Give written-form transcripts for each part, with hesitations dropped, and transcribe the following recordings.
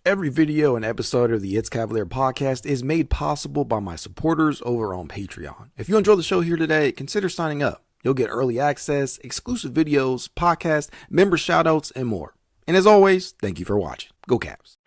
Every video and episode of the It's Cavalier podcast is made possible by my supporters over on Patreon. If you enjoy the show here today, consider signing up. You'll get early access, exclusive videos, podcasts, member shoutouts, and more. And as always, thank you for watching. Go Cavs.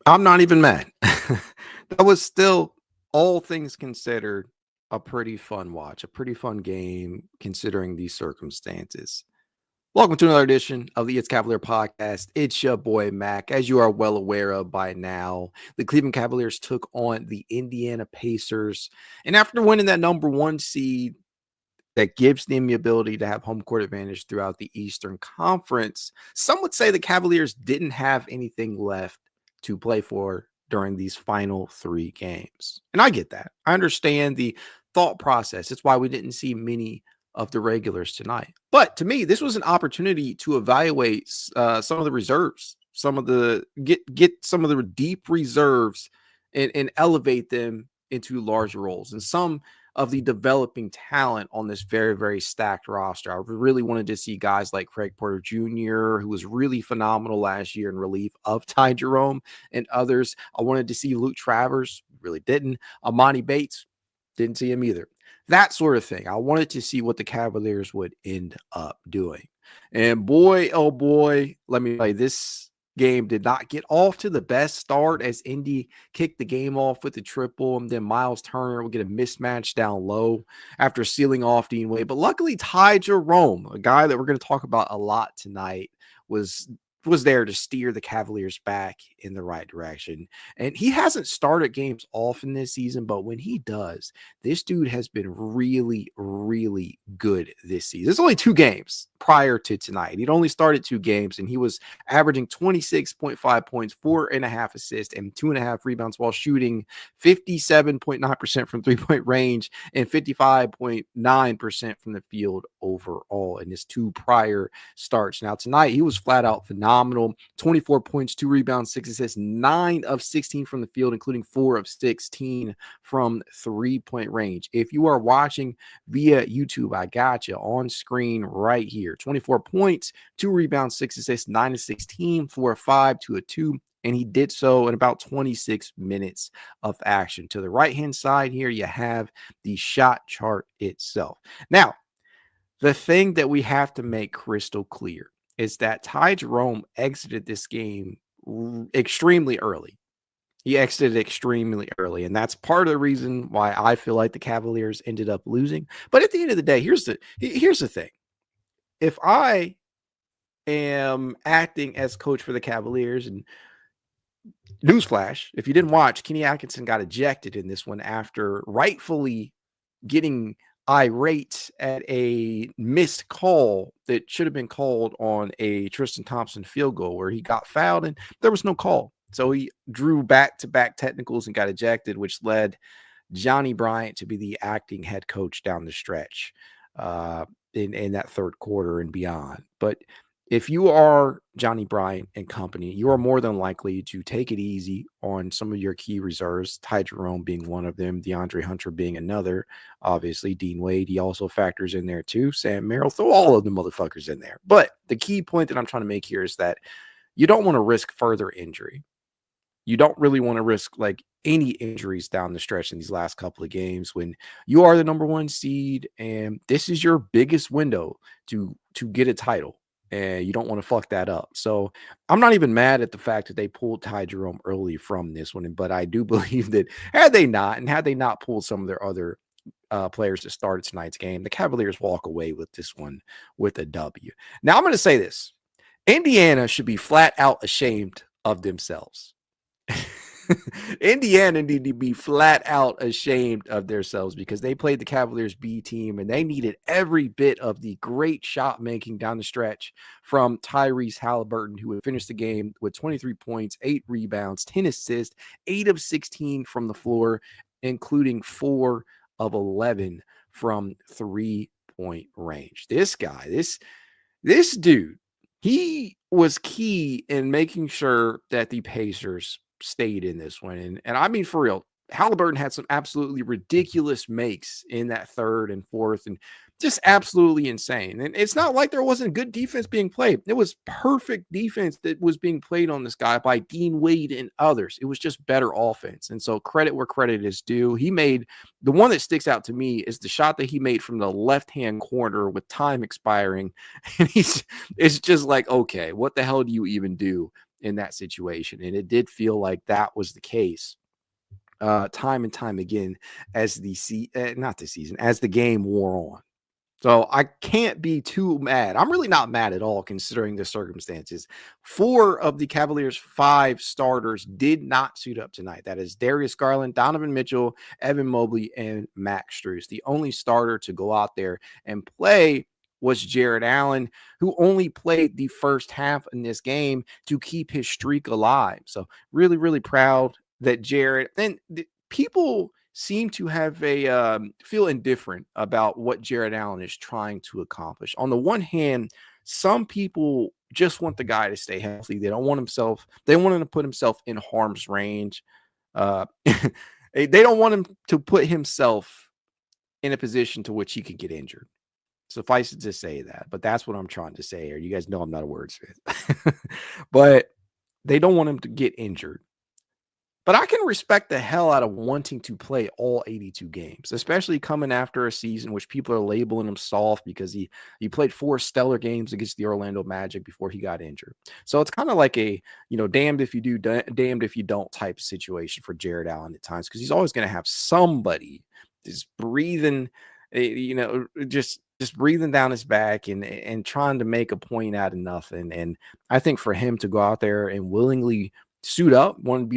I'm not even mad. That was still, all things considered, a pretty fun watch, a pretty fun game considering these circumstances. Welcome to another edition of the It's Cavalier podcast. It's your boy Mac. As you are well aware of by now, the Cleveland Cavaliers took on the Indiana Pacers. And after winning that number one seed that gives them the ability to have home court advantage throughout the Eastern Conference, some would say the Cavaliers didn't have anything left to play for during these final three games. And I get that. I understand the thought process. It's why we didn't see many of the regulars tonight. But to me, this was an opportunity to evaluate some of the reserves, some of the get some of the deep reserves and elevate them into larger roles. And some of the developing talent on this very, very stacked roster. I really wanted to see guys like Craig Porter Jr., who was really phenomenal last year in relief of Ty Jerome and others. I wanted to see Luke Travers, really didn't. Emoni Bates, didn't see him either. That sort of thing. I wanted to see what the Cavaliers would end up doing. And boy, oh boy, let me tell you, this game did not get off to the best start as Indy kicked the game off with the triple, and then Miles Turner will get a mismatch down low after sealing off Dean Wade. But luckily, Ty Jerome, a guy that we're going to talk about a lot tonight, was there to steer the Cavaliers back in the right direction. And he hasn't started games often this season, but when he does, this dude has been really, really good this season. There's only 2 games prior to tonight. He'd only started 2 games, and he was averaging 26.5 points, 4.5 assists, and 2.5 rebounds while shooting 57.9% from three-point range and 55.9% from the field overall in his 2 prior starts. Now, tonight, he was flat out phenomenal. 24 points, 2 rebounds, 6 assists, 9 of 16 from the field, including 4 of 16 from three-point range. If you are watching via YouTube, I got you on screen right here. 24 points, 2 rebounds, 6 assists, 9 of 16, 4 of 5, 2 of 2. And he did so in about 26 minutes of action. To the right-hand side here, you have the shot chart itself. Now, the thing that we have to make crystal clear is that Ty Jerome exited this game extremely early. He exited extremely early, and that's part of the reason why I feel like the Cavaliers ended up losing. But at the end of the day, here's the thing. If I am acting as coach for the Cavaliers, and newsflash, if you didn't watch, Kenny Atkinson got ejected in this one after rightfully getting irate at a missed call that should have been called on a Tristan Thompson field goal where he got fouled and there was no call. So he drew back-to-back technicals and got ejected, which led Johnny Bryant to be the acting head coach down the stretch in that third quarter and beyond. But if you are Johnny Bryant and company, you are more than likely to take it easy on some of your key reserves, Ty Jerome being one of them, DeAndre Hunter being another, obviously Dean Wade, he also factors in there too, Sam Merrill, throw all of the motherfuckers in there. But the key point that I'm trying to make here is that you don't want to risk further injury. You don't really want to risk like any injuries down the stretch in these last couple of games when you are the number one seed and this is your biggest window to get a title. And you don't want to fuck that up. So I'm not even mad at the fact that they pulled Ty Jerome early from this one. But I do believe that had they not pulled some of their other players that started tonight's game, the Cavaliers walk away with this one with a W. Now I'm going to say this. Indiana should be flat out ashamed of themselves. Indiana need to be flat out ashamed of themselves because they played the Cavaliers B team and they needed every bit of the great shot making down the stretch from Tyrese Halliburton, who would finish the game with 23 points, 8 rebounds, 10 assists, 8 of 16 from the floor, including 4 of 11 from 3-point range. This guy, this dude, he was key in making sure that the Pacers stayed in this one. And I mean, for real, Halliburton had some absolutely ridiculous makes in that third and fourth and just absolutely insane. And it's not like there wasn't good defense being played. It was perfect defense that was being played on this guy by Dean Wade and others. It was just better offense. And so credit where credit is due. He made the one that sticks out to me is the shot that he made from the left-hand corner with time expiring. And it's just like, okay, what the hell do you even do in that situation? And it did feel like that was the case time and time again as as the game wore on. So I can't be too mad. I'm really not mad at all considering the circumstances. 4 of the Cavaliers' 5 starters did not suit up tonight. That is Darius, Garland, Donovan Mitchell, Evan Mobley, and Max Strus. The only starter to go out there and play was Jarrett Allen, who only played the first half in this game to keep his streak alive. So really, really proud that Jarrett and people seem to have feel indifferent about what Jarrett Allen is trying to accomplish. On the one hand, some people just want the guy to stay healthy. They don't want they want him to put himself in harm's range. They don't want him to put himself in a position to which he could get injured. Suffice it to say that, but that's what I'm trying to say here. You guys know I'm not a wordsmith, but they don't want him to get injured. But I can respect the hell out of wanting to play all 82 games, especially coming after a season which people are labeling him soft because he played 4 stellar games against the Orlando Magic before he got injured. So it's kind of like a, damned if you do, damned if you don't type of situation for Jarrett Allen at times, because he's always going to have somebody just breathing, just breathing down his back and trying to make a point out of nothing. And I think for him to go out there and willingly suit up, wanting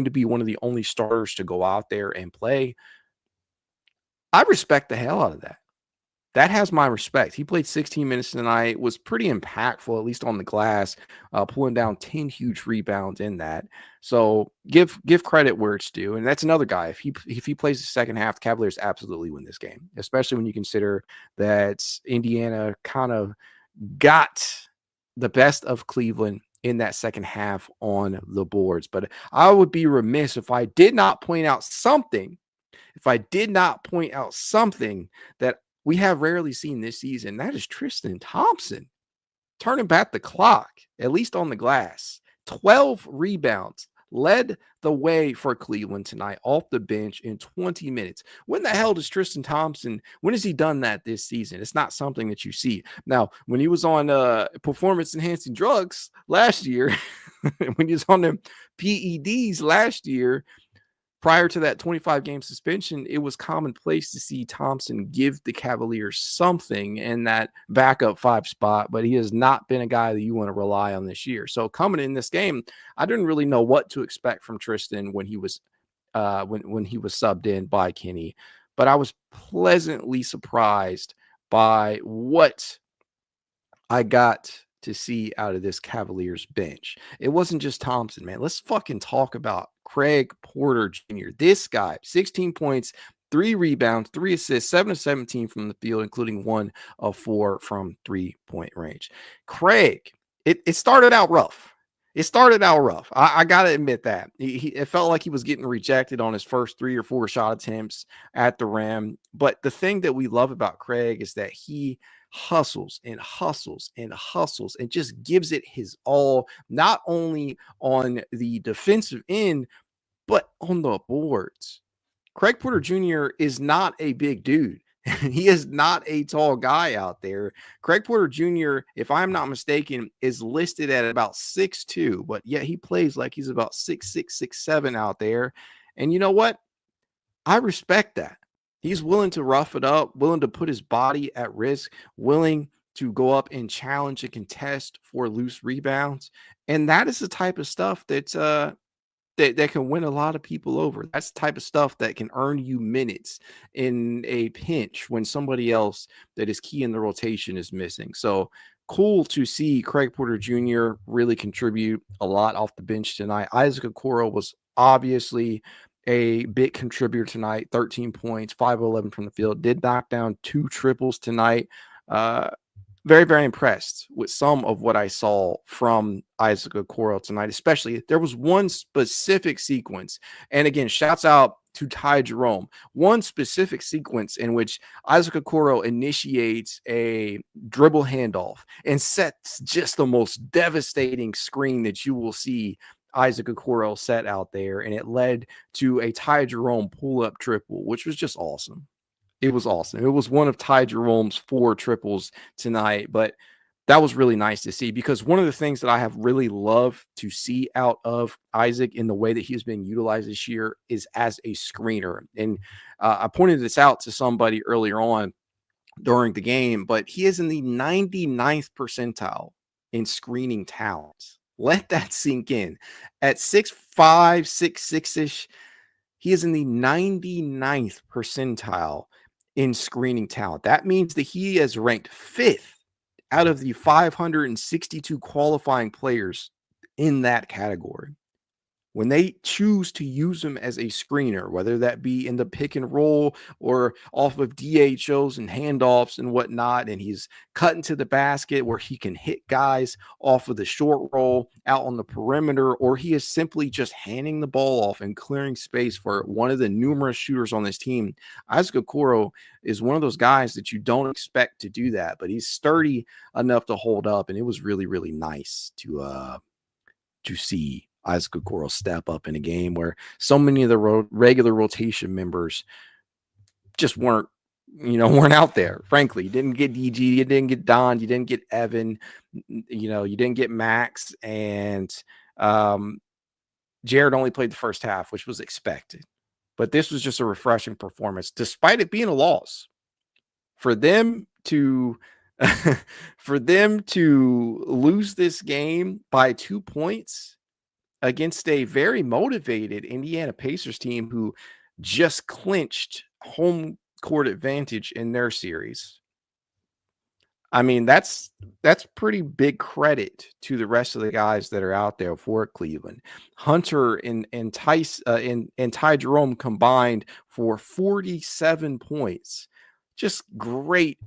to be one of the only starters to go out there and play, I respect the hell out of that. That has my respect. He played 16 minutes tonight, was pretty impactful, at least on the glass, pulling down 10 huge rebounds in that. So give credit where it's due. And that's another guy. If he plays the second half, the Cavaliers absolutely win this game, especially when you consider that Indiana kind of got the best of Cleveland in that second half on the boards. But I would be remiss if I did not point out something that we have rarely seen this season. That is Tristan Thompson turning back the clock, at least on the glass. 12 rebounds, led the way for Cleveland tonight off the bench in 20 minutes. When the hell does Tristan Thompson, when has he done that this season? It's not something that you see. Now, when he was on performance-enhancing drugs last year, when he was on the PEDs last year, prior to that 25-game suspension, it was commonplace to see Thompson give the Cavaliers something in that backup 5 spot, but he has not been a guy that you want to rely on this year. So coming in this game, I didn't really know what to expect from Tristan when he was when he was subbed in by Kenny, but I was pleasantly surprised by what I got to see out of this Cavaliers bench. It wasn't just Thompson, man. Let's fucking talk about Craig Porter Jr. This guy, 16 points, 3 rebounds, 3 assists, 7 of 17 from the field, including 1 of 4 from 3-point range. Craig, it started out rough. I got to admit that. It felt like he was getting rejected on his first 3 or 4 shot attempts at the rim. But the thing that we love about Craig is that he hustles and just gives it his all, not only on the defensive end, but on the boards. Craig Porter Jr. is not a big dude. He is not a tall guy out there. Craig Porter Jr., if I'm not mistaken, is listed at about 6'2", but yet he plays like he's about 6'6", 6'7" out there. And you know what? I respect that. He's willing to rough it up, willing to put his body at risk, willing to go up and challenge and contest for loose rebounds. And that is the type of stuff that that can win a lot of people over. That's the type of stuff that can earn you minutes in a pinch when somebody else that is key in the rotation is missing. So cool to see Craig Porter Jr. really contribute a lot off the bench tonight. Isaac Okoro was obviously a big contributor tonight. 13 points, 5 of 11 from the field. Did knock down 2 triples tonight. Very, very impressed with some of what I saw from Isaac Okoro tonight, especially there was one specific sequence. And again, shouts out to Ty Jerome. One specific sequence in which Isaac Okoro initiates a dribble handoff and sets just the most devastating screen that you will see Isaac Okoro set out there. And it led to a Ty Jerome pull-up triple, which was just awesome. It was awesome. It was one of Ty Jerome's 4 triples tonight, but that was really nice to see because one of the things that I have really loved to see out of Isaac in the way that he's been utilized this year is as a screener. And I pointed this out to somebody earlier on during the game, but he is in the 99th percentile in screening talent. Let that sink in. At 6'5", 6'6"-ish, he is in the 99th percentile in screening talent. That means that he is ranked 5th out of the 562 qualifying players in that category. When they choose to use him as a screener, whether that be in the pick and roll or off of DHOs and handoffs and whatnot, and he's cutting to the basket where he can hit guys off of the short roll out on the perimeter, or he is simply just handing the ball off and clearing space for one of the numerous shooters on this team. Isaac Okoro is one of those guys that you don't expect to do that, but he's sturdy enough to hold up, and it was really, really nice to see Isaac Okoro step up in a game where so many of the regular rotation members just weren't out there. Frankly, you didn't get DG, you didn't get Don, you didn't get Evan, you didn't get Max, and Jarrett only played the first half, which was expected. But this was just a refreshing performance, despite it being a loss. For them to lose this game by 2 points against a very motivated Indiana Pacers team who just clinched home court advantage in their series. I mean, that's pretty big credit to the rest of the guys that are out there for Cleveland. Hunter and Ty Jerome combined for 47 points. Just great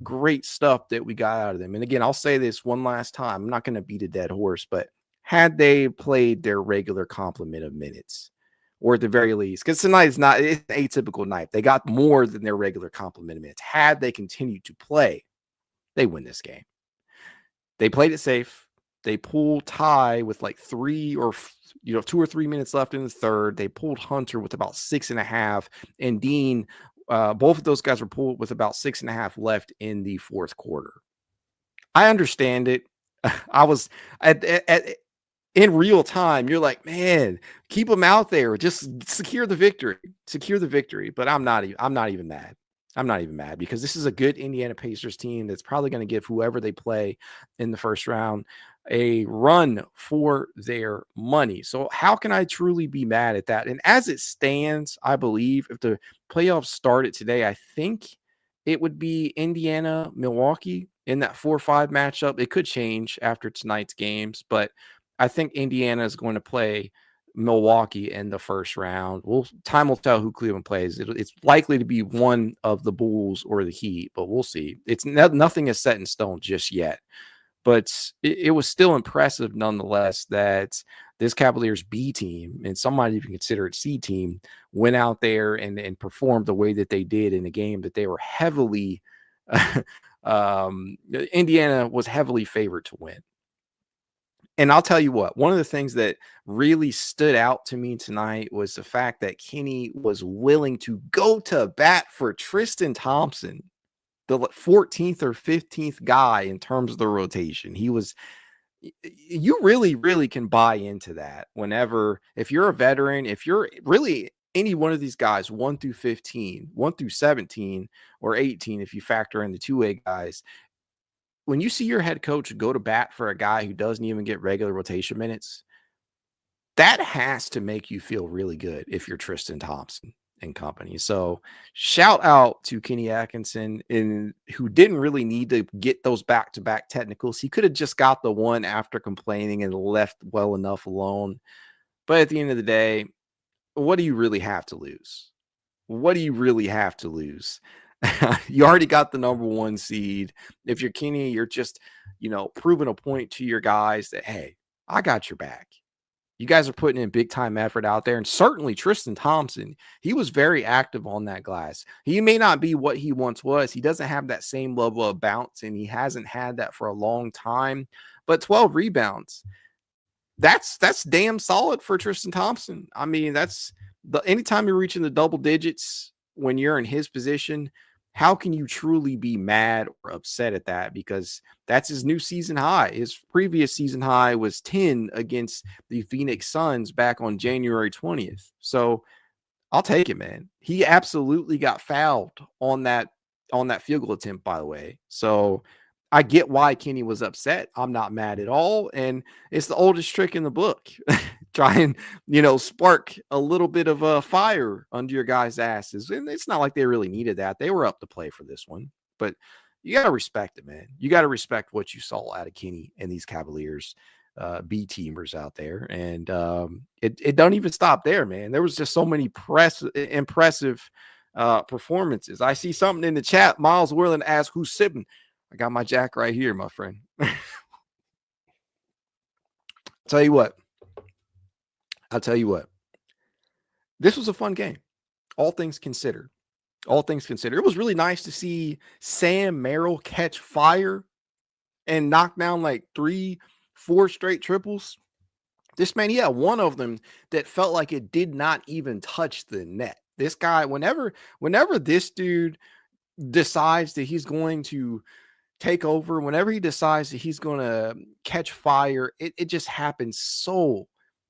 stuff that we got out of them. And again, I'll say this one last time. I'm not going to beat a dead horse, but had they played their regular complement of minutes, or at the very least, because tonight it's an atypical night. They got more than their regular complement of minutes. Had they continued to play, they win this game. They played it safe. They pulled Ty with like 2 or 3 minutes left in the third. They pulled Hunter with about 6.5, and Dean. Both of those guys were pulled with about 6.5 left in the fourth quarter. I understand it. I was in real time. You're like, man, keep them out there. Just secure the victory. But I'm not even mad. I'm not even mad because this is a good Indiana Pacers team that's probably going to give whoever they play in the first round a run for their money. So how can I truly be mad at that? And as it stands, I believe if the playoffs started today, I think it would be Indiana, Milwaukee in that 4-5 matchup. It could change after tonight's games, but I think Indiana is going to play Milwaukee in the first round. Time will tell who Cleveland plays. It's likely to be one of the Bulls or the Heat, but we'll see. Nothing is set in stone just yet. But it was still impressive nonetheless that this Cavaliers B team, and some might even consider it C team, went out there and performed the way that they did in a game that they were heavily Indiana was heavily favored to win. And I'll tell you what, one of the things that really stood out to me tonight was the fact that Kenny was willing to go to bat for Tristan Thompson, the 14th or 15th guy in terms of the rotation. You really can buy into that if you're a veteran, if you're really any one of these guys, 1 through 15, 1 through 17 or 18, if you factor in the two-way guys, when you see your head coach go to bat for a guy who doesn't even get regular rotation minutes, That has to make you feel really good if you're Tristan Thompson and company. So shout out to Kenny Atkinson, who didn't really need to get those back-to-back technicals. He could have just got the one after complaining and left well enough alone. But at the end of the day, what do you really have to lose? What do you really have to lose? You already got the number 1 seed. If you're Kenny, you're just, proving a point to your guys that, hey, I got your back. You guys are putting in big time effort out there. And certainly Tristan Thompson, he was very active on that glass. He may not be what he once was. He doesn't have that same level of bounce, and he hasn't had that for a long time. But 12 rebounds, that's damn solid for Tristan Thompson. I mean, that's anytime you're reaching the double digits when you're in his position, how can you truly be mad or upset at that? Because that's his new season high. His previous season high was 10 against the Phoenix Suns back on January 20th. So I'll take it, man. He absolutely got fouled on that field goal attempt, by the way. So I get why Kenny was upset. I'm not mad at all. And it's the oldest trick in the book. Try and, spark a little bit of a fire under your guys' asses. And it's not like they really needed that. They were up to play for this one. But you got to respect it, man. You got to respect what you saw out of Kenny and these Cavaliers B teamers out there. And it don't even stop there, man. There was just so many impressive performances. I see something in the chat. Miles Worland asks, who's sipping? I got my Jack right here, my friend. I'll tell you what. This was a fun game. All things considered. It was really nice to see Sam Merrill catch fire and knock down like 3-4 straight triples. This man, he had one of them that felt like it did not even touch the net. This guy, whenever this dude decides that he's going to take over, whenever he decides that he's going to catch fire, it just happens so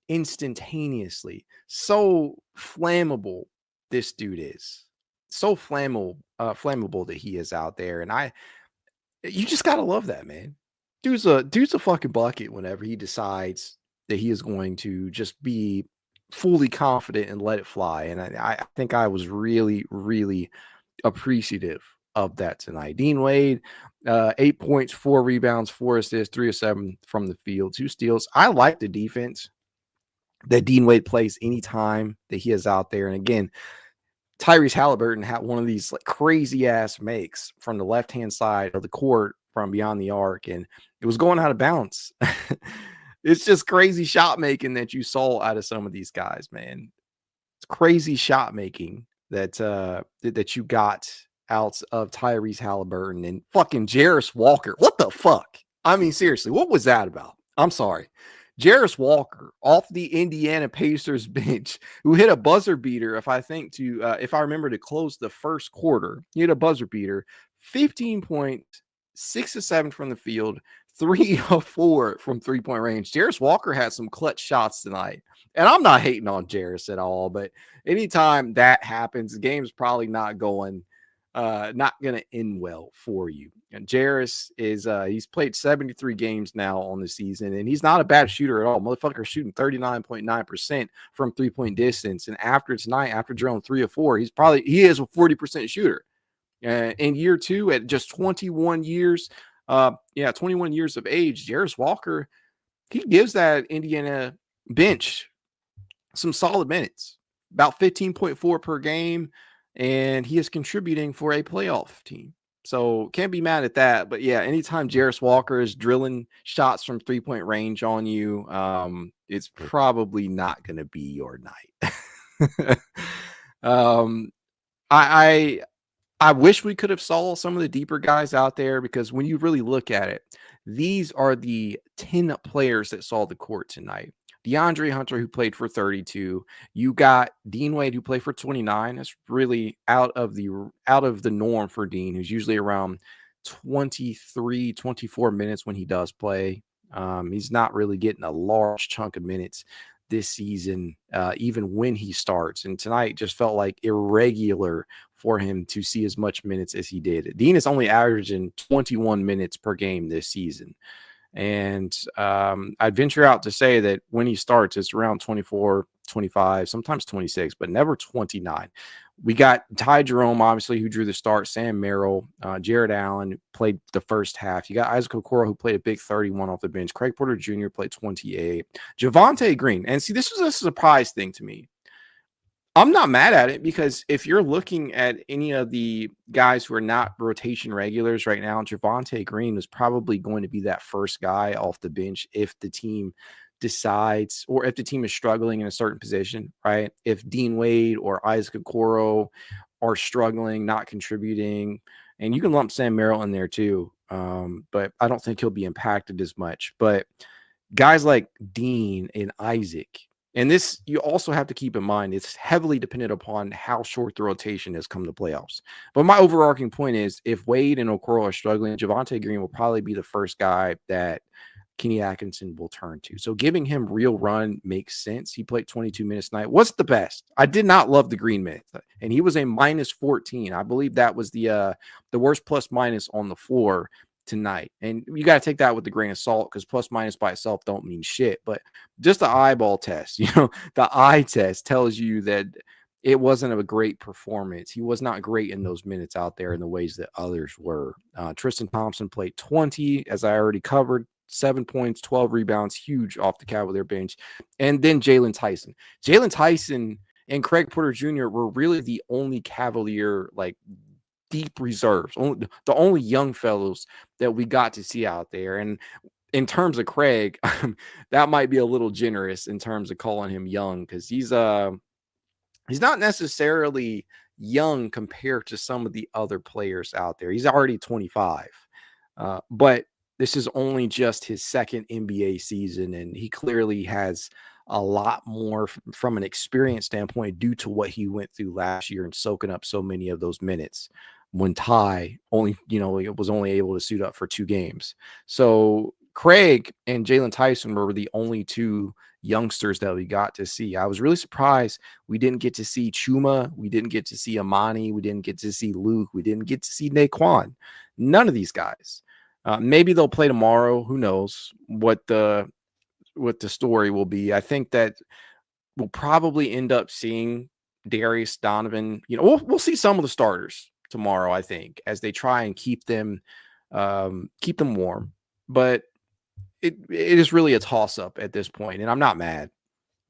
instantaneously. So flammable this dude is. So flammable that he is out there. And you just got to love that, man. Dude's a fucking bucket whenever he decides that he is going to just be fully confident and let it fly. And I think I was really, really appreciative of that tonight. Dean Wade, 8 points, 4 rebounds, 4 assists, 3 of 7 from the field, 2 steals. I like the defense that Dean Wade plays anytime that he is out there. And again, Tyrese Halliburton had one of these like crazy ass makes from the left-hand side of the court from beyond the arc, and it was going out of bounds. It's just crazy shot making that you saw out of some of these guys, man. It's crazy shot making that you got out of Tyrese Halliburton and fucking Jarrett Walker. What the fuck? I mean, seriously, what was that about? I'm sorry. Jarrett Walker off the Indiana Pacers bench, who hit a buzzer beater, if I remember, to close the first quarter. He hit a buzzer beater, 15 points, 6 of 7 from the field, 3 of 4 from 3-point range. Jarrett Walker had some clutch shots tonight. And I'm not hating on Jarrett at all, but anytime that happens, the game's probably not going to end well for you. And Jarrett is he's played 73 games now on the season, and he's not a bad shooter at all. Motherfucker shooting 39.9% from 3-point distance. And after tonight, after Jerome 3 of 4, he is a 40% shooter. In year 2, at just 21 years, 21 years of age, Jarrett Walker, he gives that Indiana bench some solid minutes, about 15.4 per game. And he is contributing for a playoff team. So can't be mad at that. But yeah, anytime Jarrett Walker is drilling shots from 3-point range on you, it's probably not going to be your night. I wish we could have saw some of the deeper guys out there, because when you really look at it, these are the 10 players that saw the court tonight. DeAndre Hunter, who played for 32. You got Dean Wade, who played for 29. That's really out of the norm for Dean, who's usually around 23, 24 minutes when he does play. He's not really getting a large chunk of minutes this season, even when he starts. And tonight just felt like irregular for him to see as much minutes as he did. Dean is only averaging 21 minutes per game this season. And I'd venture out to say that when he starts, it's around 24, 25, sometimes 26, but never 29. We got Ty Jerome, obviously, who drew the start. Sam Merrill, Jarrett Allen played the first half. You got Isaac Okoro, who played a big 31 off the bench. Craig Porter Jr. played 28. Javonte Green. And see, this was a surprise thing to me. I'm not mad at it because if you're looking at any of the guys who are not rotation regulars right now, Javonte Green is probably going to be that first guy off the bench if the team decides, or if the team is struggling in a certain position, right? If Dean Wade or Isaac Okoro are struggling, not contributing, and you can lump Sam Merrill in there too, but I don't think he'll be impacted as much. But guys like Dean and Isaac, and this you also have to keep in mind, it's heavily dependent upon how short the rotation has come to playoffs. But my overarching point is if Wade and Okoro are struggling, Javonte Green will probably be the first guy that Kenny Atkinson will turn to. So giving him real run makes sense. He played 22 minutes tonight. What's the best? I did not love the Green minutes, and he was a minus 14. I believe that was the worst plus minus on the floor tonight. And you got to take that with a grain of salt because plus minus by itself don't mean shit. But just the eyeball test, the eye test tells you that it wasn't a great performance. He was not great in those minutes out there in the ways that others were. Tristan Thompson played 20, as I already covered. 7 points, 12 rebounds, huge off the Cavalier bench. And then Jalen Tyson. Jalen Tyson and Craig Porter Jr. were really the only Cavalier, deep reserves, the only young fellows that we got to see out there. And in terms of Craig, that might be a little generous in terms of calling him young because he's not necessarily young compared to some of the other players out there. He's already 25, but this is only just his second NBA season, and he clearly has a lot more from an experience standpoint due to what he went through last year and soaking up so many of those minutes when Ty was only able to suit up for 2 games. So Craig and Jalen Tyson were the only 2 youngsters that we got to see. I was really surprised we didn't get to see Chuma. We didn't get to see Emoni. We didn't get to see Luke. We didn't get to see Naquan. None of these guys. Maybe they'll play tomorrow. Who knows what the story will be. I think that we'll probably end up seeing Darius, Donovan. We'll see some of the starters tomorrow, I think, as they try and keep them warm. But it is really a toss-up at this point, and I'm not mad.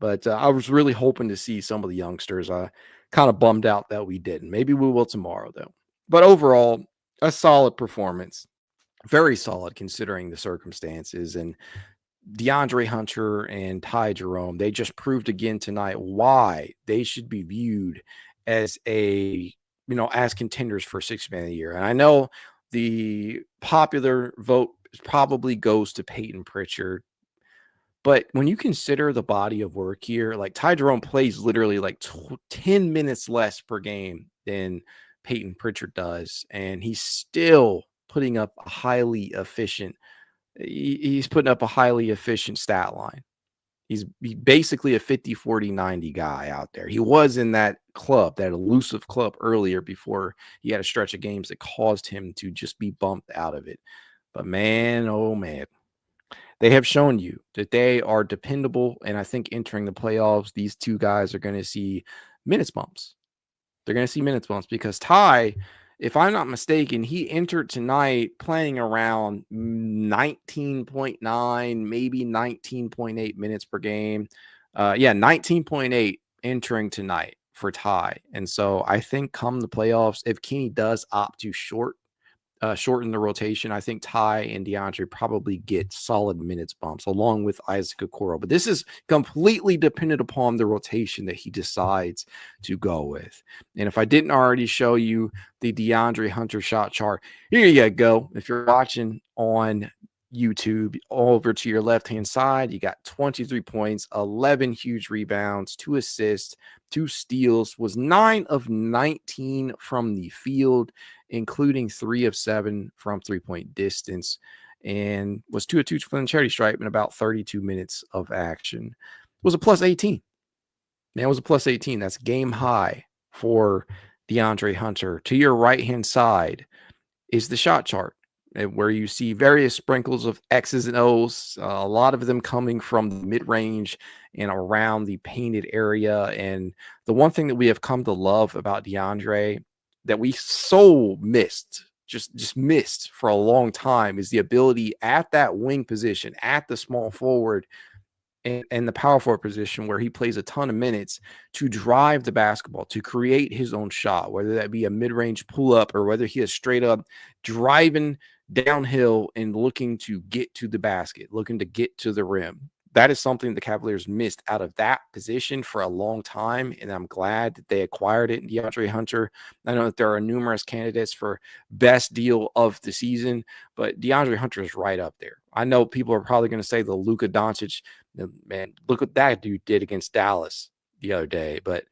But I was really hoping to see some of the youngsters. Kind of bummed out that we didn't. Maybe we will tomorrow, though. But overall, a solid performance. Very solid considering the circumstances. And DeAndre Hunter and Ty Jerome, they just proved again tonight why they should be viewed as as contenders for 6th man of the year. And I know the popular vote probably goes to Peyton Pritchard, but when you consider the body of work here, Ty Jerome plays literally 10 minutes less per game than Peyton Pritchard does, and he's still putting up a highly efficient stat line. He's basically a 50, 40, 90 guy out there. He was in that club, that elusive club earlier before he had a stretch of games that caused him to just be bumped out of it. But man, oh man, they have shown you that they are dependable. And I think entering the playoffs, these 2 guys are going to see minutes bumps. They're going to see minutes bumps because Ty, if I'm not mistaken, he entered tonight playing around 19.9, maybe 19.8 minutes per game. 19.8 entering tonight for Ty. And so I think come the playoffs, if Kenny does opt to shorten the rotation, I think Ty and DeAndre probably get solid minutes bumps along with Isaac Okoro. But this is completely dependent upon the rotation that he decides to go with. And if I didn't already show you the DeAndre Hunter shot chart, here you go. If you're watching on YouTube, over to your left-hand side, you got 23 points, 11 huge rebounds, 2 assists, 2 steals, was 9 of 19 from the field, including 3 of 7 from 3-point distance, and was 2 of 2 from the charity stripe in about 32 minutes of action. Was a plus 18. Man, it was a plus 18. That's game high for DeAndre Hunter. To your right-hand side is the shot chart. where you see various sprinkles of X's and O's, a lot of them coming from the mid-range and around the painted area. And the one thing that we have come to love about DeAndre that we so missed, just missed for a long time, is the ability at that wing position, at the small forward, and the power forward position where he plays a ton of minutes to drive the basketball, to create his own shot, whether that be a mid-range pull-up or whether he is straight up driving downhill and looking to get to the basket, looking to get to the rim. That is something the Cavaliers missed out of that position for a long time, and I'm glad that they acquired it in DeAndre Hunter. I know that there are numerous candidates for best deal of the season, but DeAndre Hunter is right up there. I know people are probably going to say the Luka Doncic, man, look what that dude did against Dallas the other day. But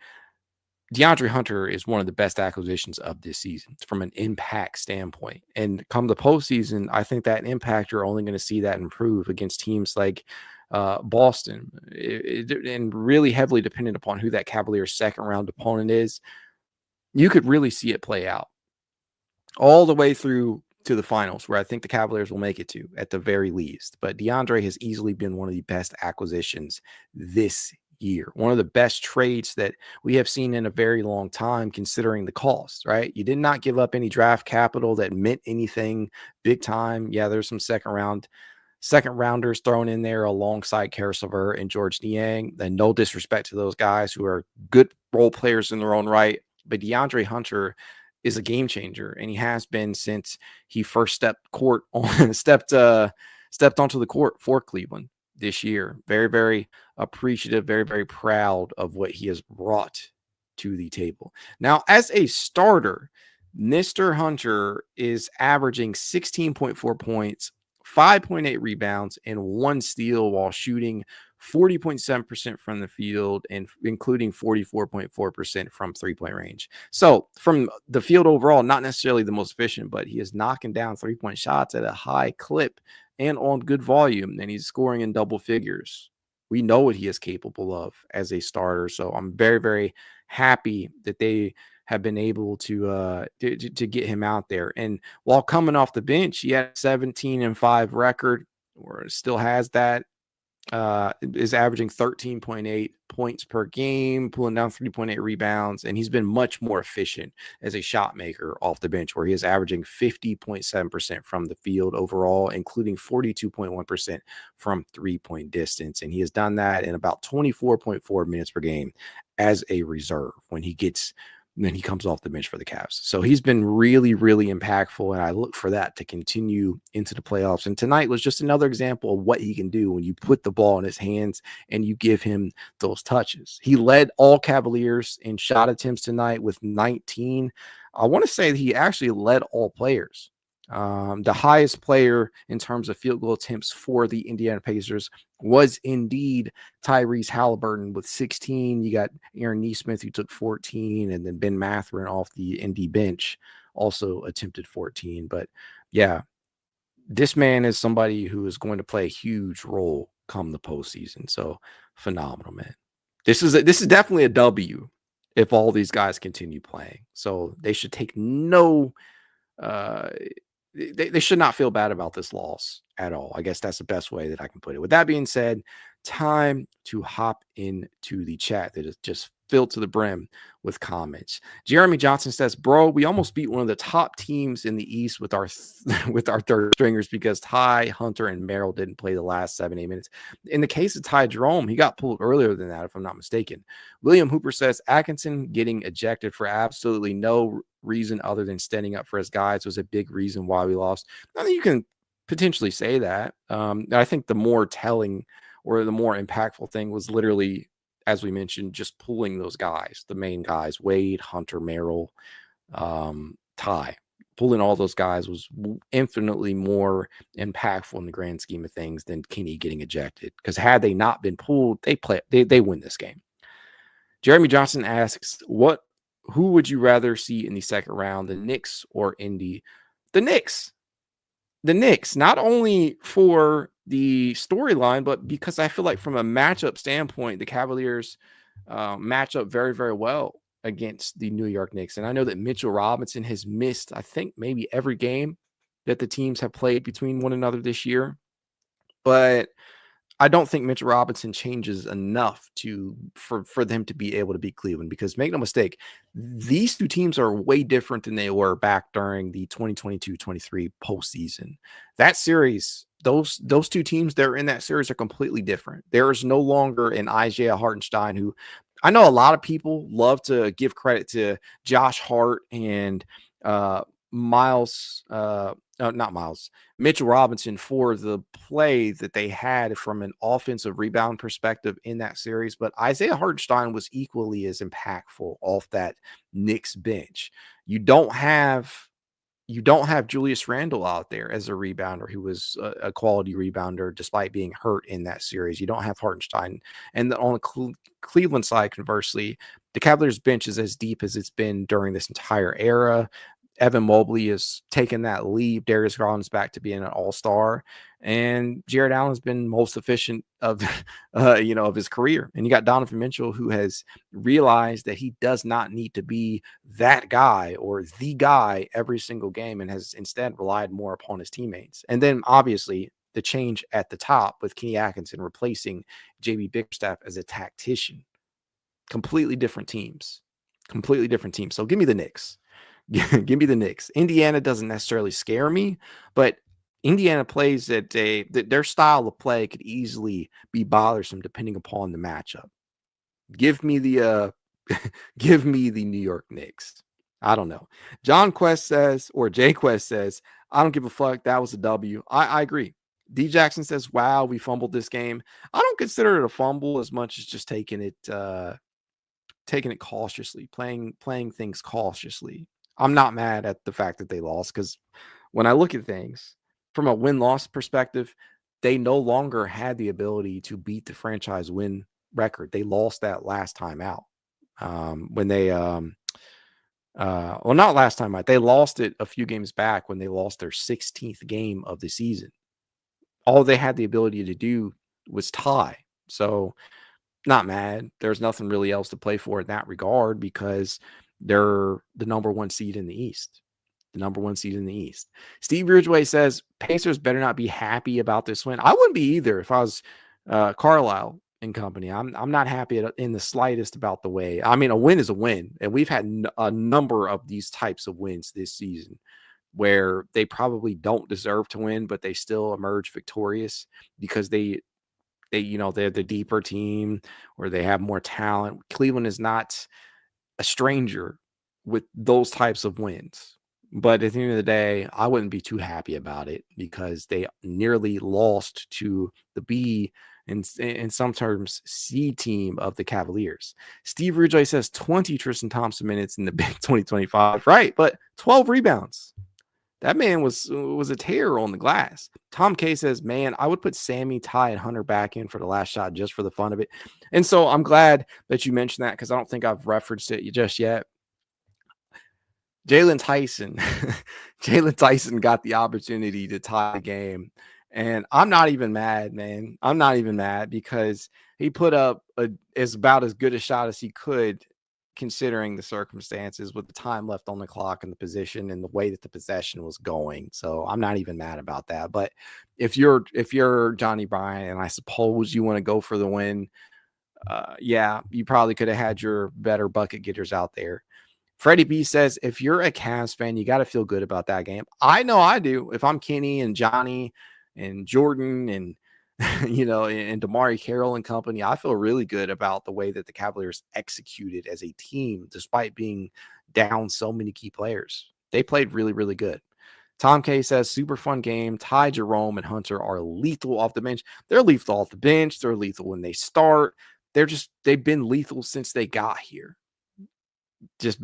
DeAndre Hunter is one of the best acquisitions of this season from an impact standpoint. And come the postseason, I think that impact, you're only going to see that improve against teams like Boston, and really heavily dependent upon who that Cavaliers second round opponent is. You could really see it play out all the way through to the finals, where I think the Cavaliers will make it to at the very least. But DeAndre has easily been one of the best acquisitions this year. One of the best trades that we have seen in a very long time, considering the cost, right? You did not give up any draft capital that meant anything big time. Yeah, there's some second rounders thrown in there alongside Karis LeVert and George Niang. And no disrespect to those guys who are good role players in their own right. But DeAndre Hunter is a game changer, and he has been since he first stepped onto the court for Cleveland this year. Very, very appreciative, very, very proud of what he has brought to the table. Now, as a starter, Mr. Hunter is averaging 16.4 points, 5.8 rebounds, and 1 steal while shooting 40.7% from the field, and including 44.4% from three-point range. So from the field overall, not necessarily the most efficient, but he is knocking down three-point shots at a high clip and on good volume, and he's scoring in double figures. We know what he is capable of as a starter. So I'm very, very happy that they have been able to get him out there. And while coming off the bench, he had a 17-5 record, or still has that. Is averaging 13.8 points per game, pulling down 3.8 rebounds, and he's been much more efficient as a shot maker off the bench, where he is averaging 50.7% from the field overall, including 42.1% from three-point distance. And he has done that in about 24.4 minutes per game as a reserve when he comes off the bench for the Cavs. So he's been really, really impactful, and I look for that to continue into the playoffs. And tonight was just another example of what he can do when you put the ball in his hands and you give him those touches. He led all Cavaliers in shot attempts tonight with 19. I want to say that he actually led all players. The highest player in terms of field goal attempts for the Indiana Pacers was indeed Tyrese Halliburton with 16. You got Aaron Nesmith, who took 14, and then Ben Mathurin off the Indy bench also attempted 14. But yeah, this man is somebody who is going to play a huge role come the postseason. So phenomenal, man. This is definitely a W if all these guys continue playing. So they should take no they should not feel bad about this loss at all. I guess that's the best way that I can put it. With that being said, time to hop into the chat that is just filled to the brim with comments. Jeremy Johnson says, bro, we almost beat one of the top teams in the East with our with our third stringers because Ty, Hunter, and Merrill didn't play the last 7-8 minutes. In the case of Ty Jerome, he got pulled earlier than that, if I'm not mistaken. William Hooper says, Atkinson getting ejected for absolutely no reason other than standing up for his guys was a big reason why we lost. I think you can potentially say that. I think the more telling or the more impactful thing was literally, as we mentioned, just pulling those guys, the main guys, Wade, Hunter, Merrill, Ty. Pulling all those guys was infinitely more impactful in the grand scheme of things than Kenny getting ejected. Because had they not been pulled, they win this game. Jeremy Johnson asks, who would you rather see in the second round, the Knicks or Indy? The Knicks. The Knicks, not only for the storyline, but because I feel like from a matchup standpoint, the Cavaliers match up very, very well against the New York Knicks. And I know that Mitchell Robinson has missed, I think, maybe every game that the teams have played between one another this year. But I don't think Mitchell Robinson changes enough for them to be able to beat Cleveland, because make no mistake, these two teams are way different than they were back during the 2022-23 postseason. That series, those two teams that are in that series are completely different. There is no longer an Isaiah Hartenstein, who I know a lot of people love to give credit to Josh Hart and Miles, not Miles, Mitchell Robinson for the play that they had from an offensive rebound perspective in that series. But Isaiah Hartenstein was equally as impactful off that Knicks bench. You don't have Julius Randle out there as a rebounder who was a quality rebounder despite being hurt in that series. You don't have Hartenstein. And on the Cleveland side, conversely, the Cavaliers bench is as deep as it's been during this entire era. Evan Mobley has taken that leap. Darius Garland's back to being an all-star, and Jarrett Allen's been most efficient of, of his career. And you got Donovan Mitchell, who has realized that he does not need to be that guy or the guy every single game, and has instead relied more upon his teammates. And then obviously the change at the top with Kenny Atkinson replacing JB Bickerstaff as a tactician. Completely different teams. So give me the Knicks. Give me the Knicks. Indiana doesn't necessarily scare me, but Indiana plays that their style of play could easily be bothersome depending upon the matchup. Give me the New York Knicks. I don't know. Jay Quest says, I don't give a fuck. That was a W. I agree. D Jackson says, wow, we fumbled this game. I don't consider it a fumble as much as just taking it cautiously, playing things cautiously. I'm not mad at the fact that they lost, because when I look at things from a win-loss perspective, they no longer had the ability to beat the franchise win record. They lost that last time out. When they not last time out. They lost it a few games back when they lost their 16th game of the season. All they had the ability to do was tie. So not mad. There's nothing really else to play for in that regard, because they're the number one seed in the East. Steve Ridgway says Pacers better not be happy about this win. I wouldn't be either if I was Carlisle and company. I'm not happy in the slightest about the way. I mean, a win is a win, and we've had a number of these types of wins this season where they probably don't deserve to win, but they still emerge victorious because they're the deeper team, or they have more talent. Cleveland is not a stranger with those types of wins. But at the end of the day, I wouldn't be too happy about it, because they nearly lost to the B, in some terms, C team of the Cavaliers. Steve Ridgway says 20 Tristan Thompson minutes in the big 2025. Right, but 12 rebounds. That man was a terror on the glass. Tom K says, man, I would put Sammy, Ty, and Hunter back in for the last shot just for the fun of it. And so I'm glad that you mentioned that, because I don't think I've referenced it just yet. Jalen Tyson got the opportunity to tie the game. And I'm not even mad, man. I'm not even mad, because he put up about as good a shot as he could, considering the circumstances, with the time left on the clock and the position and the way that the possession was going. So I'm not even mad about that. But if you're Johnny Bryant, and I suppose you want to go for the win, yeah, you probably could have had your better bucket getters out there. Freddie B says, if you're a Cavs fan, you got to feel good about that game. I know I do. If I'm Kenny and Johnny and Jordan and and Damari Carroll and company, I feel really good about the way that the Cavaliers executed as a team, despite being down so many key players. They played really, really good. Tom K says, super fun game. Ty, Jerome, and Hunter are lethal off the bench. They're lethal off the bench. They're lethal when they start. They've been lethal since they got here. I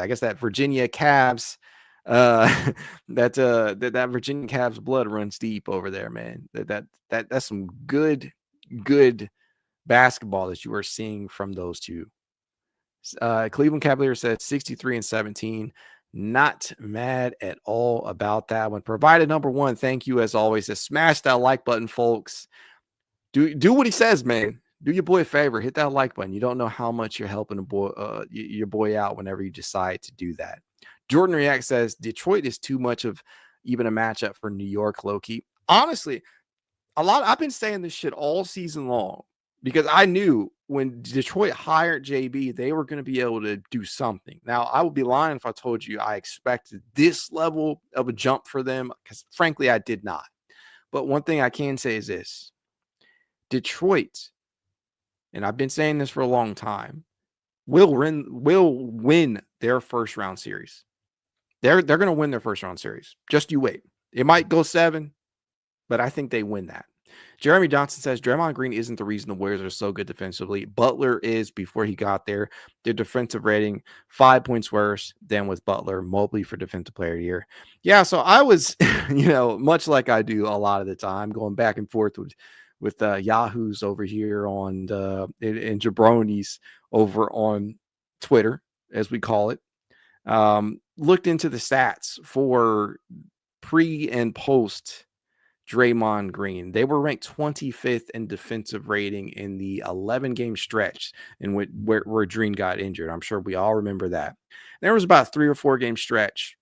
guess that Virginia Cavs, that Virginia Cavs blood runs deep over there, man. That's some good basketball that you are seeing from those two. Cleveland Cavaliers said 63-17. Not mad at all about that one. Provided number one, thank you as always. Smash that like button, folks. Do what he says, man. Do your boy a favor. Hit that like button. You don't know how much you're helping your boy out whenever you decide to do that. Jordan React says Detroit is too much of even a matchup for New York, low-key. Honestly, I've been saying this shit all season long because I knew when Detroit hired JB, they were going to be able to do something. Now, I would be lying if I told you I expected this level of a jump for them, because frankly, I did not. But one thing I can say is this: Detroit, and I've been saying this for a long time, will win their first round series. They're going to win their first round series. Just you wait. It might go 7, but I think they win that. Jeremy Johnson says Draymond Green isn't the reason the Warriors are so good defensively. Butler is before he got there. Their defensive rating 5 points worse than with Butler. Mobley for defensive player of the year. Yeah, so I was, much like I do a lot of the time, going back and forth with Yahoos over here on and jabronis over on Twitter, as we call it. Looked into the stats for pre and post Draymond Green. They were ranked 25th in defensive rating in the 11-game stretch in where Green got injured. I'm sure we all remember that. There was about a 3 or 4 game stretch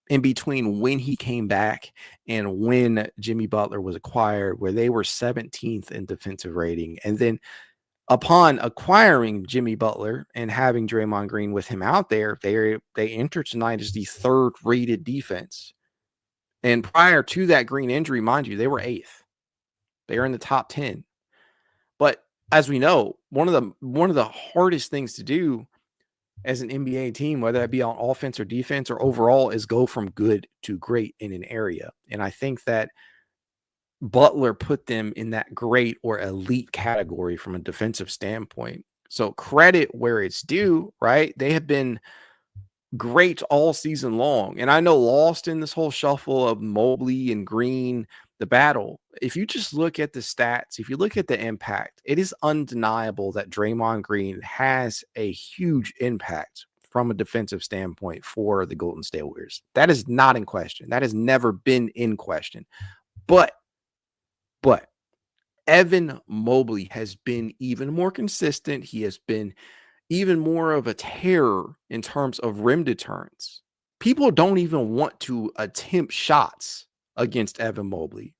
in between when he came back and when Jimmy Butler was acquired, where they were 17th in defensive rating. And then upon acquiring Jimmy Butler and having Draymond Green with him out there, they entered tonight as the 3rd rated defense. And prior to that Green injury, mind you, they were 8th. They are in the top 10. But as we know, one of the hardest things to do as an NBA team, whether that be on offense or defense or overall, is go from good to great in an area. And I think that Butler put them in that great or elite category from a defensive standpoint. So credit where it's due, right? They have been great all season long. And I know, lost in this whole shuffle of Mobley and Green, the battle, if you just look at the stats, if you look at the impact, it is undeniable that Draymond Green has a huge impact from a defensive standpoint for the Golden State Warriors. That is not in question. That has never been in question. But Evan Mobley has been even more consistent. He has been even more of a terror in terms of rim deterrence. People don't even want to attempt shots against Evan Mobley.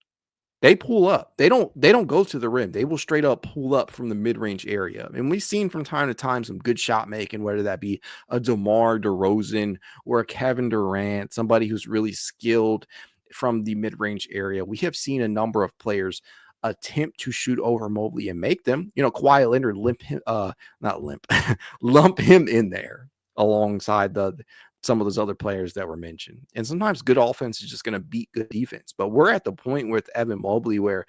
They pull up. They don't go to the rim. They will straight up pull up from the mid-range area. And we've seen from time to time some good shot making, whether that be a DeMar DeRozan or a Kevin Durant, somebody who's really skilled from the mid-range area. We have seen a number of players attempt to shoot over Mobley and make them. Kawhi Leonard lump him in there alongside some of those other players that were mentioned. And sometimes good offense is just going to beat good defense. But we're at the point with Evan Mobley where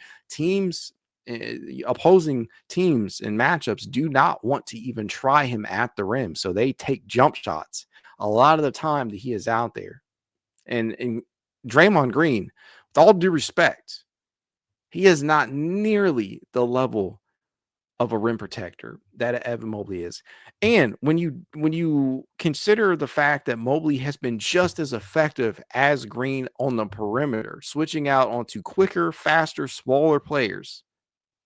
opposing teams and matchups do not want to even try him at the rim. So they take jump shots a lot of the time that he is out there. And Draymond Green, with all due respect, he is not nearly the level of a rim protector that Evan Mobley is. And when you consider the fact that Mobley has been just as effective as Green on the perimeter, switching out onto quicker, faster, smaller players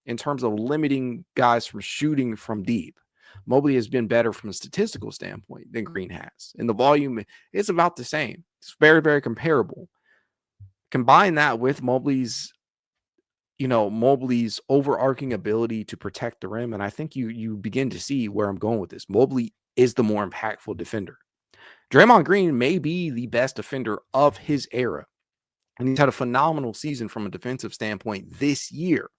in terms of limiting guys from shooting from deep, Mobley has been better from a statistical standpoint than Green has. And the volume is about the same. It's very, very comparable. Combine that with Mobley's overarching ability to protect the rim, and I think you begin to see where I'm going with this. Mobley is the more impactful defender. Draymond Green may be the best defender of his era, and he's had a phenomenal season from a defensive standpoint this year.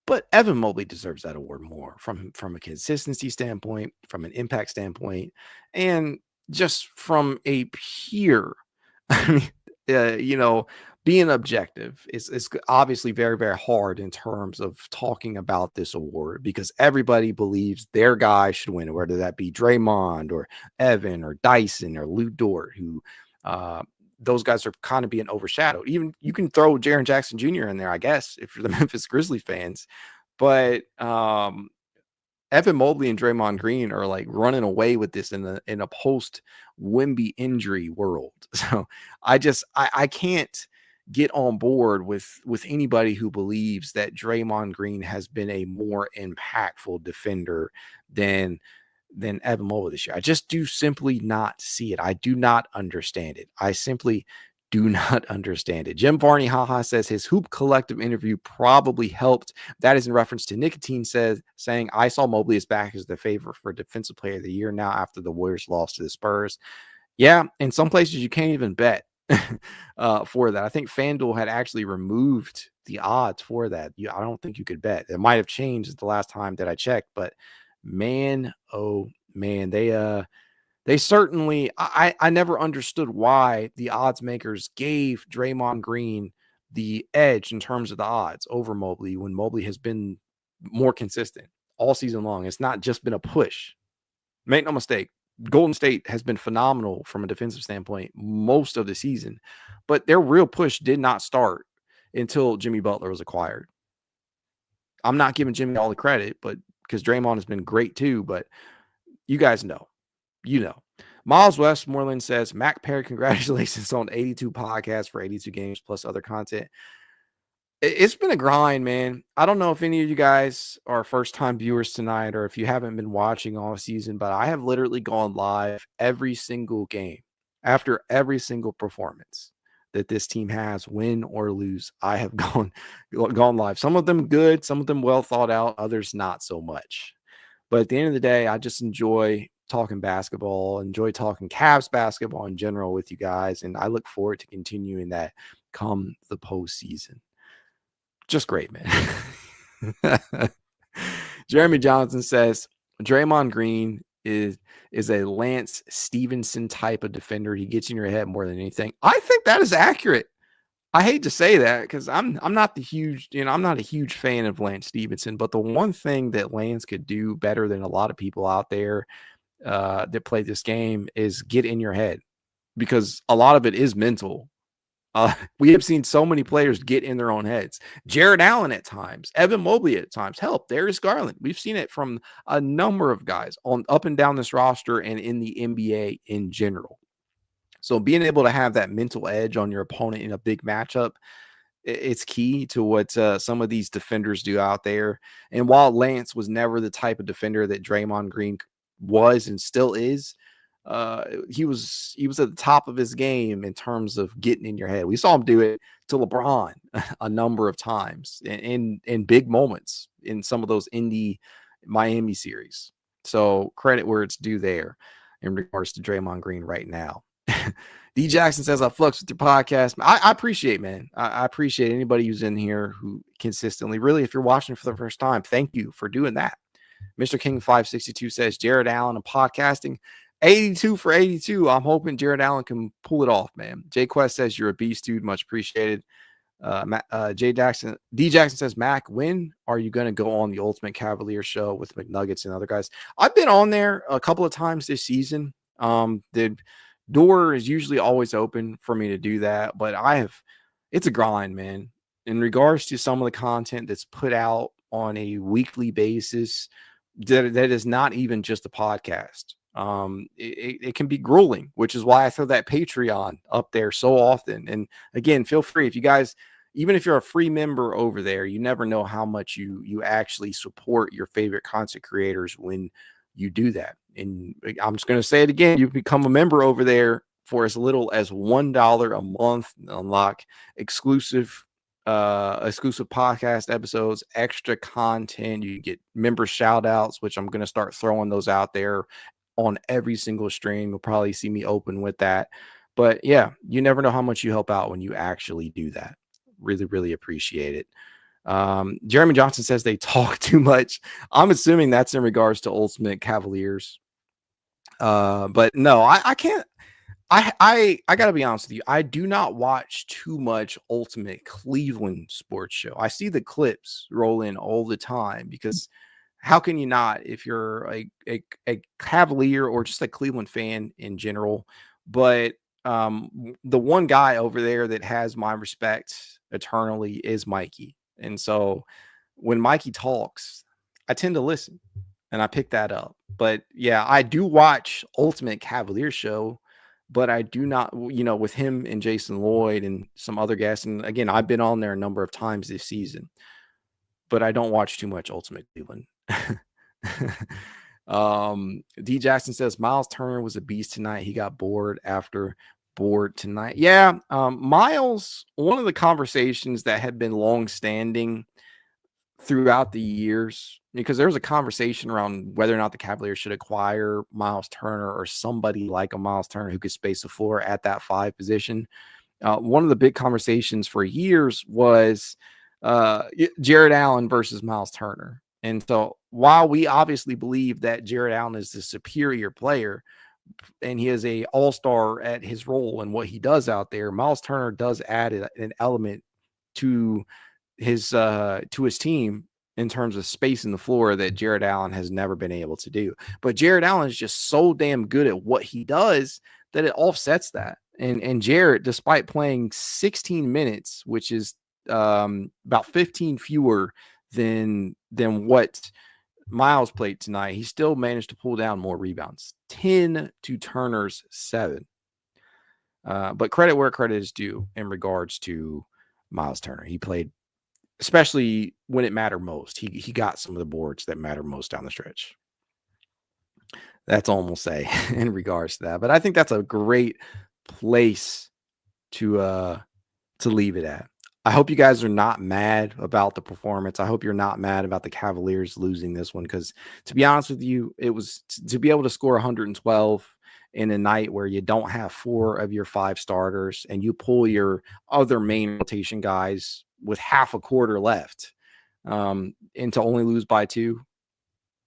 But Evan Mobley deserves that award more from a consistency standpoint, from an impact standpoint, and just from a pure, being objective is obviously very, very hard in terms of talking about this award, because everybody believes their guy should win it, whether that be Draymond or Evan or Dyson or Lou Dort, who those guys are kind of being overshadowed. Even you can throw Jaren Jackson Jr. in there, I guess, if you're the Memphis Grizzlies fans. But Evan Mobley and Draymond Green are like running away with this in a post Wemby injury world. So I can't get on board with anybody who believes that Draymond Green has been a more impactful defender than Evan Mobley this year. I just do simply not see it. I do not understand it. I simply do not understand it. Jim Varney, haha, says his Hoop Collective interview probably helped. That is in reference to Nicotine saying, I saw Mobley is back as the favorite for Defensive Player of the Year now after the Warriors lost to the Spurs. Yeah, in some places you can't even bet for that. I think FanDuel had actually removed the odds for that. I don't think you could bet. It might have changed the last time that I checked, but man, oh man, they certainly, I never understood why the odds makers gave Draymond Green the edge in terms of the odds over Mobley when Mobley has been more consistent all season long. It's not just been a push. Make no mistake, Golden State has been phenomenal from a defensive standpoint most of the season, but their real push did not start until Jimmy Butler was acquired. I'm not giving Jimmy all the credit, but because Draymond has been great too, but you guys know. You know. Miles Westmoreland says, Mac Perry, congratulations on 82 podcasts for 82 games plus other content. It's been a grind, man. I don't know if any of you guys are first-time viewers tonight or if you haven't been watching all season, but I have literally gone live every single game after every single performance that this team has, win or lose. I have gone live. Some of them good, some of them well thought out, others not so much. But at the end of the day, I just enjoy talking basketball, enjoy talking Cavs basketball in general with you guys, and I look forward to continuing that come the postseason. Just great, man. Jeremy Johnson says Draymond Green is a Lance Stevenson type of defender. He gets in your head more than anything. I think that is accurate. I hate to say that because I'm not I'm not a huge fan of Lance Stevenson, but the one thing that Lance could do better than a lot of people out there that play this game is get in your head, because a lot of it is mental. We have seen so many players get in their own heads. Jarrett Allen at times, Evan Mobley at times, Darius Garland. We've seen it from a number of guys on up and down this roster and in the NBA in general. So being able to have that mental edge on your opponent in a big matchup, it's key to what some of these defenders do out there. And while Lance was never the type of defender that Draymond Green was and still is, he was at the top of his game in terms of getting in your head. We saw him do it to LeBron a number of times in big moments in some of those Indy Miami series. So credit where it's due there in regards to Draymond Green right now. D Jackson says, I flux with your podcast. I appreciate, man. I appreciate anybody who's in here who consistently, really, if you're watching for the first time, thank you for doing that. Mr. King 562 says, Jarrett Allen and podcasting. 82 for 82. I'm hoping Jarrett Allen can pull it off, man. Jay Quest says, you're a beast, dude. Much appreciated. D Jackson says, Mac, when are you going to go on the Ultimate Cavalier show with McNuggets and other guys? I've been on there a couple of times this season. The door is usually always open for me to do that, but it's a grind, man. In regards to some of the content that's put out on a weekly basis, that is not even just a podcast. It can be grueling, which is why I throw that Patreon up there so often. And again, feel free, if you guys, even if you're a free member over there, you never know how much you actually support your favorite content creators when you do that. And I'm just going to say it again, you become a member over there for as little as $1 a month, unlock exclusive podcast episodes, extra content. You get member shout outs, which I'm going to start throwing those out there on every single stream. You'll probably see me open with that. But yeah, you never know how much you help out when you actually do that. Really, really appreciate it. Jeremy Johnson says they talk too much. I'm assuming that's in regards to Ultimate Cavaliers. But no, I can't. I gotta be honest with you. I do not watch too much Ultimate Cleveland sports show. I see the clips roll in all the time because how can you not if you're a Cavalier or just a Cleveland fan in general? But the one guy over there that has my respect eternally is Mikey. And so when Mikey talks, I tend to listen and I pick that up. But yeah, I do watch Ultimate Cavalier show, but I do not, with him and Jason Lloyd and some other guests. And again, I've been on there a number of times this season, but I don't watch too much Ultimate Cleveland. D Jackson says Miles Turner was a beast tonight. He got bored after board tonight. Yeah, Miles, one of the conversations that had been long-standing throughout the years, because there was a conversation around whether or not the Cavaliers should acquire Miles Turner or somebody like a Miles Turner who could space the floor at that 5 position. One of the big conversations for years was Jarrett Allen versus Miles Turner. And so while we obviously believe that Jarrett Allen is the superior player and he is a all-star at his role and what he does out there, Miles Turner does add an element to his team in terms of spacing the floor that Jarrett Allen has never been able to do. But Jarrett Allen is just so damn good at what he does that it offsets that. And Jarrett, despite playing 16 minutes, which is about 15 fewer than what Miles played tonight, he still managed to pull down more rebounds, 10 to Turner's 7. But credit where credit is due in regards to Miles Turner. He played, especially when it mattered most. He got some of the boards that matter most down the stretch. That's all I'm gonna say in regards to that. But I think that's a great place to leave it at. I hope you guys are not mad about the performance. I hope you're not mad about the Cavaliers losing this one, because to be honest with you, it was to be able to score 112 in a night where you don't have 4 of your 5 starters and you pull your other main rotation guys with half a quarter left, and to only lose by 2,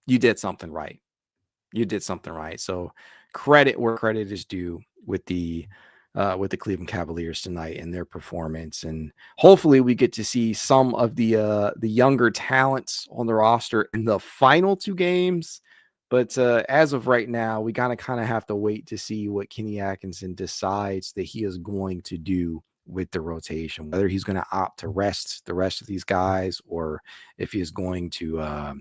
you did something right. You did something right. So credit where credit is due with the Cleveland Cavaliers tonight and their performance. And hopefully we get to see some of the younger talents on the roster in the final 2 games. But as of right now, we kind of have to wait to see what Kenny Atkinson decides that he is going to do with the rotation, whether he's going to opt to rest the rest of these guys, or if he's going to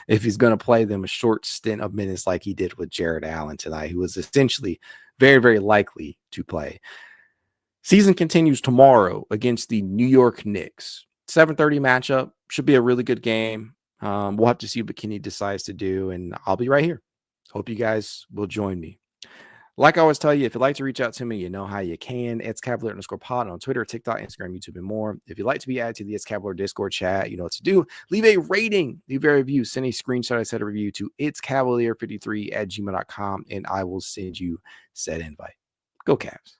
if he's going to play them a short stint of minutes like he did with Jarrett Allen tonight, who was essentially very, very likely to play. Season continues tomorrow against the New York Knicks. 7:30 matchup. Should be a really good game. We'll have to see what Kenny decides to do, and I'll be right here. Hope you guys will join me. Like I always tell you, if you'd like to reach out to me, you know how you can. It's Cavalier_pod on Twitter, TikTok, Instagram, YouTube, and more. If you'd like to be added to the It's Cavalier Discord chat, you know what to do. Leave a rating, leave a review, send a screenshot. I said a review to itscavalier53@gmail.com, and I will send you said invite. Go Cavs.